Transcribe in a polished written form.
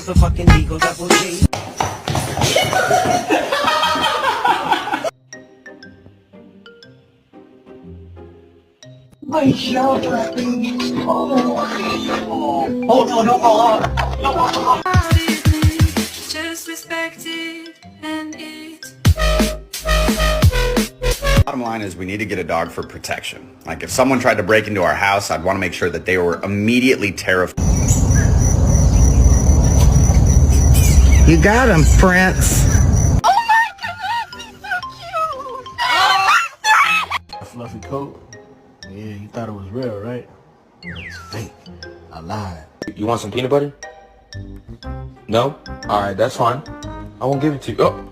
motherfucking Eagle Double G. My show trapping. Oh no, don't fall off. Just respect it and eat. Bottom line is we need to get a dog for protection. Like if someone tried to break into our house, I'd want to make sure that they were immediately terrified. You got him, Prince. Oh my goodness, he's so cute! A fluffy coat? Yeah, you thought it was real, right? It's fake. I lied. You want some peanut butter? No? Alright, that's fine. I won't give it to you. Oh.